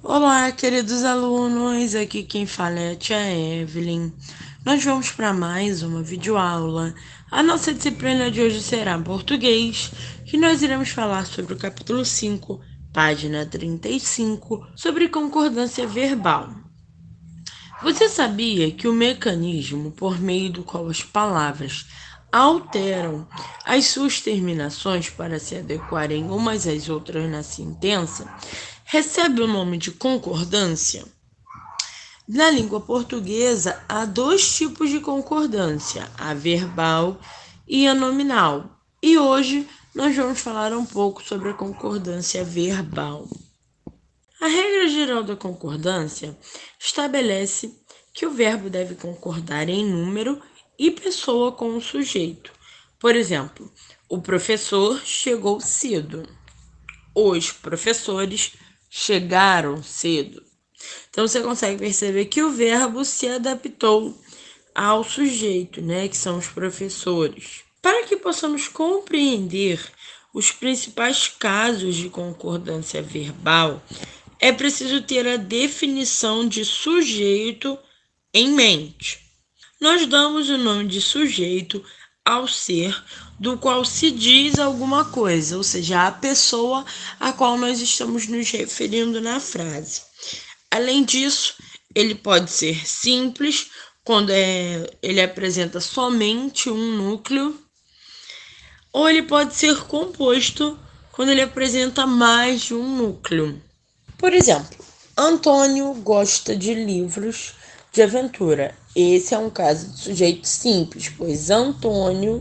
Olá, queridos alunos, aqui quem fala é a tia Evelyn. Nós vamos para mais uma videoaula. A nossa disciplina de hoje será português, que nós iremos falar sobre o capítulo 5, página 35, sobre concordância verbal. Você sabia que o mecanismo por meio do qual as palavras alteram as suas terminações para se adequarem umas às outras na sentença recebe o nome de concordância? Na língua portuguesa, há dois tipos de concordância, a verbal e a nominal. E hoje nós vamos falar um pouco sobre a concordância verbal. A regra geral da concordância estabelece que o verbo deve concordar em número e pessoa com o sujeito. Por exemplo, o professor chegou cedo. Os professores chegaram cedo. Então você consegue perceber que o verbo se adaptou ao sujeito, né, que são os professores. Para que possamos compreender os principais casos de concordância verbal, é preciso ter a definição de sujeito em mente. Nós damos o nome de sujeito ao ser do qual se diz alguma coisa, ou seja, a pessoa a qual nós estamos nos referindo na frase. Além disso, ele pode ser simples, quando ele apresenta somente um núcleo, ou ele pode ser composto, quando ele apresenta mais de um núcleo. Por exemplo, Antônio gosta de livros de aventura. Esse é um caso de sujeito simples, pois Antônio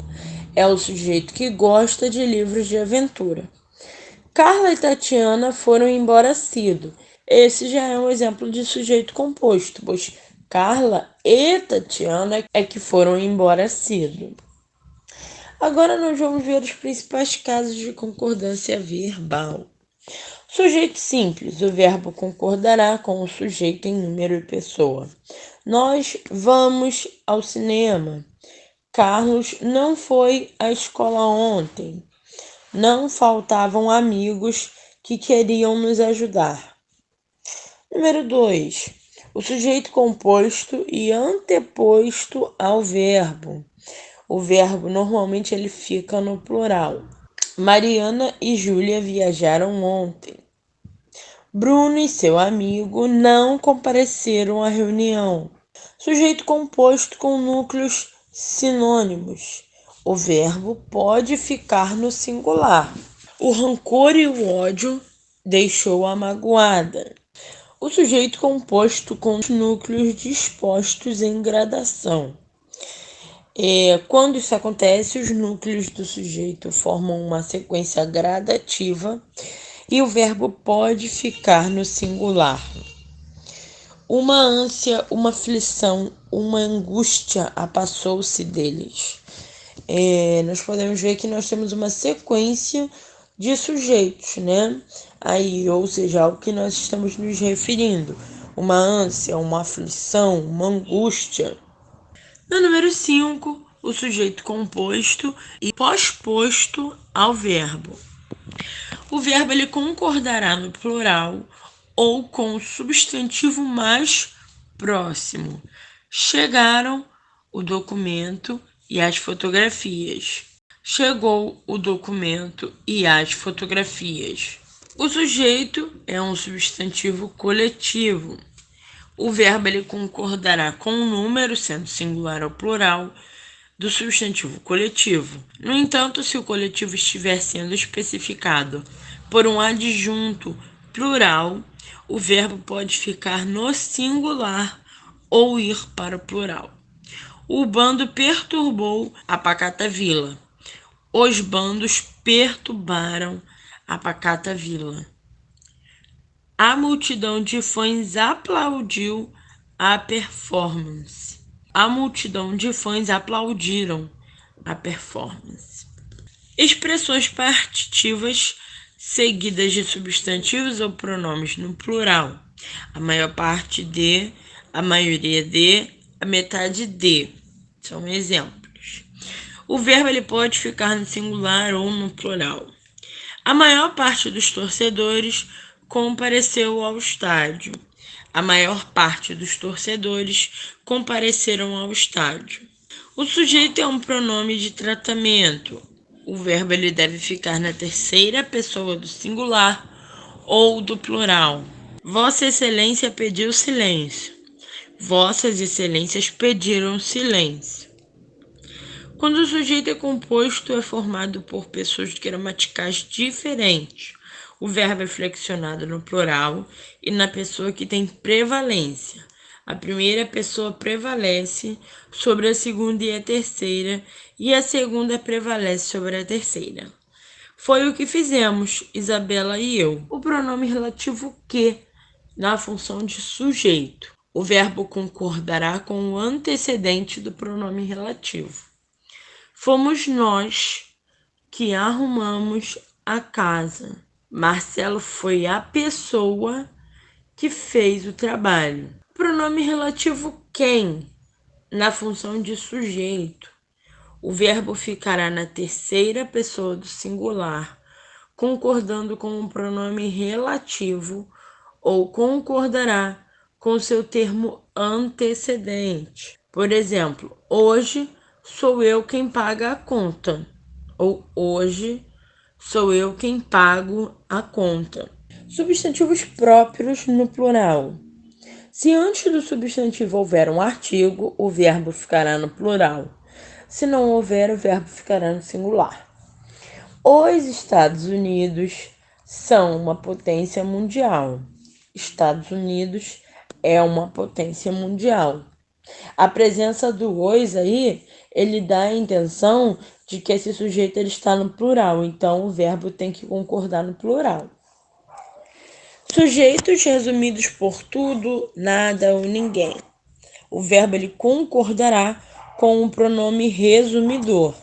é o sujeito que gosta de livros de aventura. Carla e Tatiana foram embora cedo. Esse já é um exemplo de sujeito composto, pois Carla e Tatiana é que foram embora cedo. Agora nós vamos ver os principais casos de concordância verbal. Sujeito simples, o verbo concordará com o sujeito em número e pessoa. Nós vamos ao cinema. Carlos não foi à escola ontem. Não faltavam amigos que queriam nos ajudar. Número 2. O sujeito composto e anteposto ao verbo. O verbo normalmente ele fica no plural. Mariana e Júlia viajaram ontem. Bruno e seu amigo não compareceram à reunião. Sujeito composto com núcleos sinônimos. O verbo pode ficar no singular. O rancor e o ódio deixou-a magoada. O sujeito composto com os núcleos dispostos em gradação. Quando isso acontece, os núcleos do sujeito formam uma sequência gradativa e o verbo pode ficar no singular. Uma ânsia, uma aflição, uma angústia apassou-se deles. Nós podemos ver que nós temos uma sequência de sujeitos, né? Aí, ou seja, ao que nós estamos nos referindo. Uma ânsia, uma aflição, uma angústia. No número 5, o sujeito composto e pós-posto ao verbo. O verbo ele concordará no plural ou com o substantivo mais próximo. Chegaram o documento e as fotografias. Chegou o documento e as fotografias. O sujeito é um substantivo coletivo. O verbo ele concordará com o número, sendo singular ou plural, do substantivo coletivo. No entanto, se o coletivo estiver sendo especificado por um adjunto plural, o verbo pode ficar no singular ou ir para o plural. O bando perturbou a pacata vila. Os bandos perturbaram a pacata vila. A multidão de fãs aplaudiu a performance. A multidão de fãs aplaudiram a performance. Expressões partitivas seguidas de substantivos ou pronomes no plural. A maior parte de, a maioria de, a metade de. São exemplos. O verbo ele pode ficar no singular ou no plural. A maior parte dos torcedores compareceu ao estádio. A maior parte dos torcedores compareceram ao estádio. O sujeito é um pronome de tratamento. O verbo ele deve ficar na terceira pessoa do singular ou do plural. Vossa Excelência pediu silêncio. Vossas Excelências pediram silêncio. Quando o sujeito é composto, é formado por pessoas gramaticais diferentes. O verbo é flexionado no plural e na pessoa que tem prevalência. A primeira pessoa prevalece sobre a segunda e a terceira, e a segunda prevalece sobre a terceira. Foi o que fizemos, Isabela e eu. O pronome relativo que, na função de sujeito. O verbo concordará com o antecedente do pronome relativo. Fomos nós que arrumamos a casa. Marcelo foi a pessoa que fez o trabalho. Pronome relativo quem, na função de sujeito. O verbo ficará na terceira pessoa do singular, concordando com o pronome relativo ou concordará com seu termo antecedente. Por exemplo, hoje sou eu quem paga a conta. Ou hoje sou eu quem pago a conta. Substantivos próprios no plural. Se antes do substantivo houver um artigo, o verbo ficará no plural. Se não houver, o verbo ficará no singular. Os Estados Unidos são uma potência mundial. Estados Unidos é uma potência mundial. A presença do os aí, ele dá a intenção de que esse sujeito ele está no plural, então o verbo tem que concordar no plural. Sujeitos resumidos por tudo, nada ou ninguém. O verbo ele concordará com o pronome resumidor.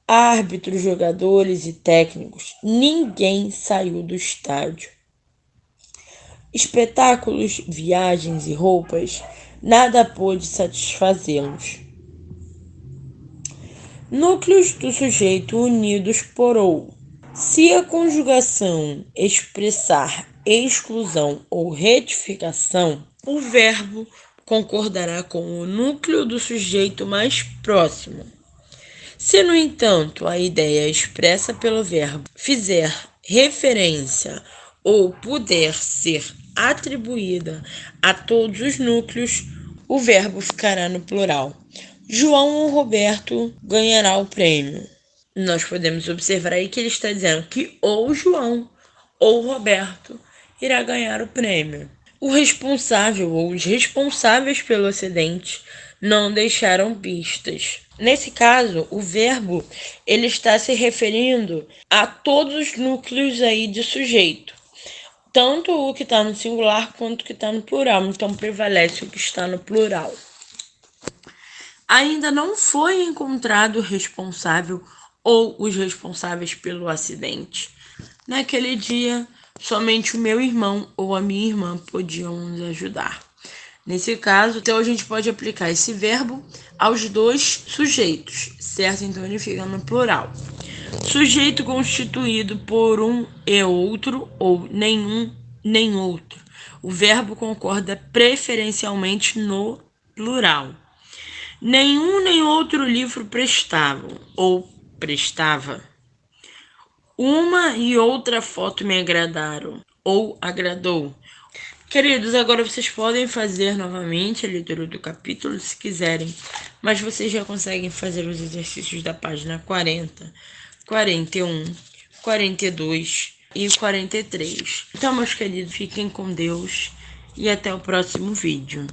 Árbitros, jogadores e técnicos, ninguém saiu do estádio. Espetáculos, viagens e roupas, nada pôde satisfazê-los. Núcleos do sujeito unidos por ou. Se a conjugação expressar exclusão ou retificação, o verbo concordará com o núcleo do sujeito mais próximo. Se, no entanto, a ideia expressa pelo verbo fizer referência ou puder ser atribuída a todos os núcleos, o verbo ficará no plural. João ou Roberto ganhará o prêmio. Nós podemos observar aí que ele está dizendo que ou João ou Roberto irá ganhar o prêmio. O responsável ou os responsáveis pelo acidente não deixaram pistas. Nesse caso, o verbo ele está se referindo a todos os núcleos aí de sujeito. Tanto o que está no singular quanto o que está no plural. Então, prevalece o que está no plural. Ainda não foi encontrado o responsável ou os responsáveis pelo acidente. Naquele dia, somente o meu irmão ou a minha irmã podiam nos ajudar. Nesse caso, então a gente pode aplicar esse verbo aos dois sujeitos, certo? Então ele fica no plural. Sujeito constituído por um e outro ou nenhum nem outro. O verbo concorda preferencialmente no plural. Nenhum nem outro livro prestavam ou prestava. Uma e outra foto me agradaram ou agradou. Queridos, agora vocês podem fazer novamente a leitura do capítulo se quiserem, mas vocês já conseguem fazer os exercícios da página 40, 41, 42 e 43. Então, meus queridos, fiquem com Deus e até o próximo vídeo.